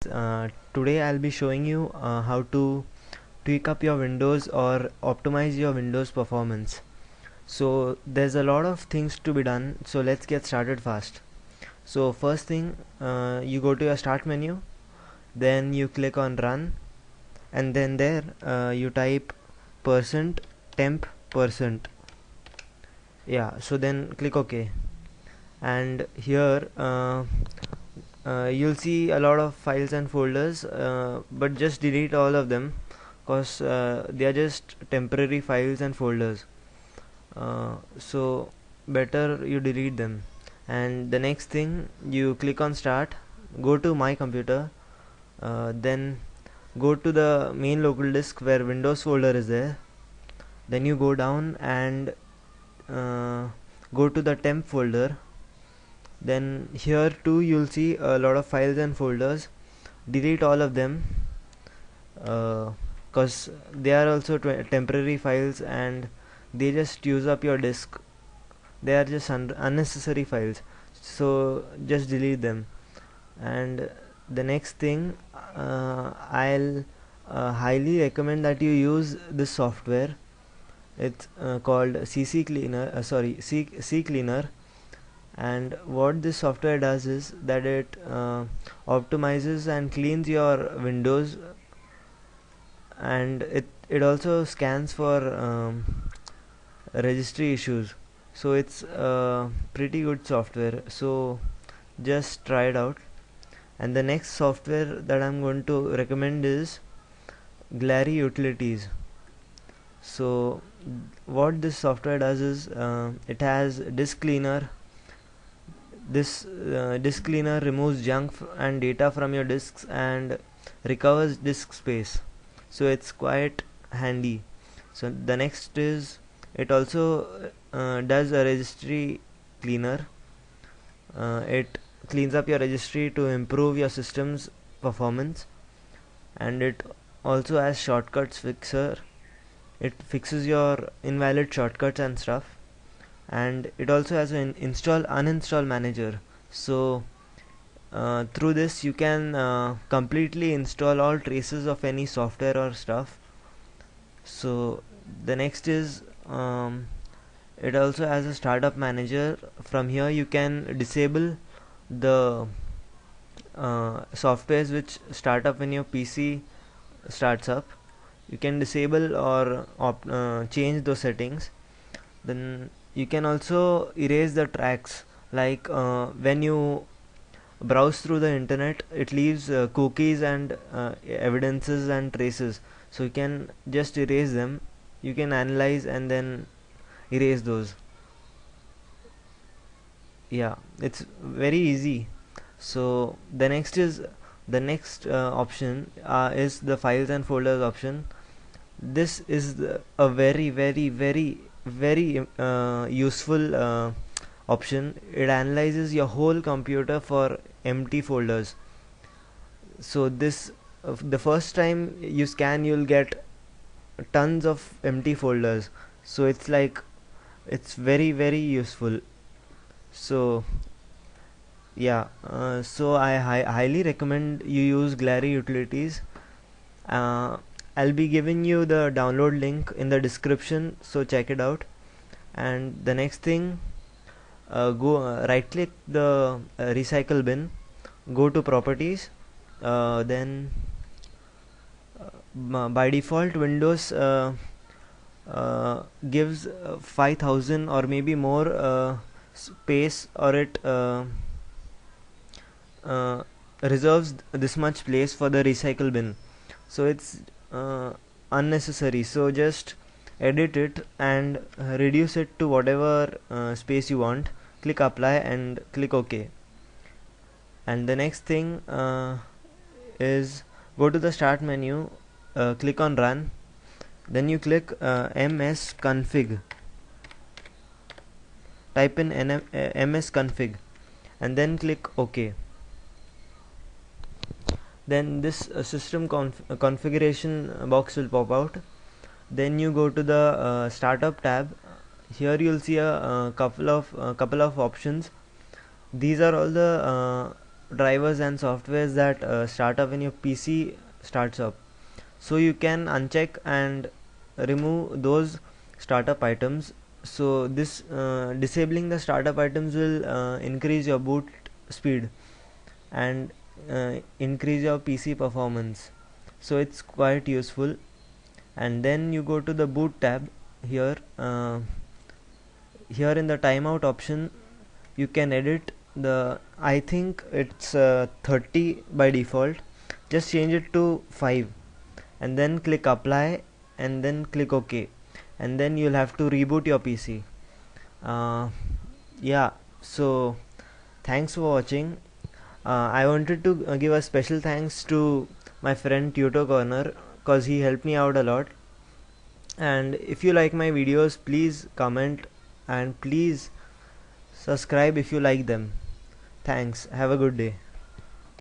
Today I'll be showing you how to tweak up your Windows or optimize your Windows performance. So there's a lot of things to be done, so let's get started fast. So first thing, you go to your start menu, then you click on run, and then there you type percent temp percent. Yeah, so then click OK, and here you'll see a lot of files and folders, but just delete all of them because they are just temporary files and folders, so better you delete them. And the next thing, you click on start, go to my computer, then go to the main local disk where Windows folder is there, then you go down and go to the temp folder. Then here too you'll see a lot of files and folders. Delete all of them because they are also temporary files and they just use up your disk. They are just unnecessary files, so just delete them. And the next thing, I'll highly recommend that you use this software. It's called CCleaner, and what this software does is that it optimizes and cleans your Windows, and it also scans for registry issues. So it's pretty good software, so just try it out. And the next software that I'm going to recommend is Glary Utilities. So what this software does is it has disk cleaner. This disk cleaner removes junk and data from your disks and recovers disk space, so it's quite handy. So the next is, it also does a registry cleaner. It cleans up your registry to improve your system's performance, and it also has shortcuts fixer. It fixes your invalid shortcuts and stuff, and it also has an install uninstall manager. So through this you can completely install all traces of any software or stuff. So the next is, it also has a startup manager. From here you can disable the softwares which start up when your PC starts up. You can disable or change those settings. Then you can also erase the tracks, like when you browse through the internet, it leaves cookies and evidences and traces, so you can just erase them. You can analyze and then erase those. Yeah, it's very easy. So the next is, the next option is the files and folders option. This is a very useful option. It analyzes your whole computer for empty folders. So this the first time you scan, you'll get tons of empty folders, so it's like, it's very useful. So yeah, so I highly recommend you use Glary Utilities. uh, I'll be giving you the download link in the description, so check it out. And the next thing, go right click the recycle bin, go to properties, then by default Windows gives 5000 or maybe more space, or it reserves this much place for the recycle bin, so it's unnecessary. So just edit it and reduce it to whatever space you want. Click apply and click OK. And the next thing is, go to the start menu, click on run, then you click ms config, type in ms config, and then click OK. Then this system configuration box will pop out. Then you go to the startup tab. Here you'll see a couple of options. These are all the drivers and softwares that start up when your PC starts up. So you can uncheck and remove those startup items. So this disabling the startup items will increase your boot speed and increase your PC performance. So it's quite useful. And then you go to the boot tab. Here here in the timeout option you can edit the, I think it's 30 by default. Just change it to 5 and then click apply and then click OK, and then you'll have to reboot your PC. Yeah, so thanks for watching. I wanted to give a special thanks to my friend Tuto Corner, cause he helped me out a lot. And if you like my videos, please comment and please subscribe if you like them. Thanks. Have a good day.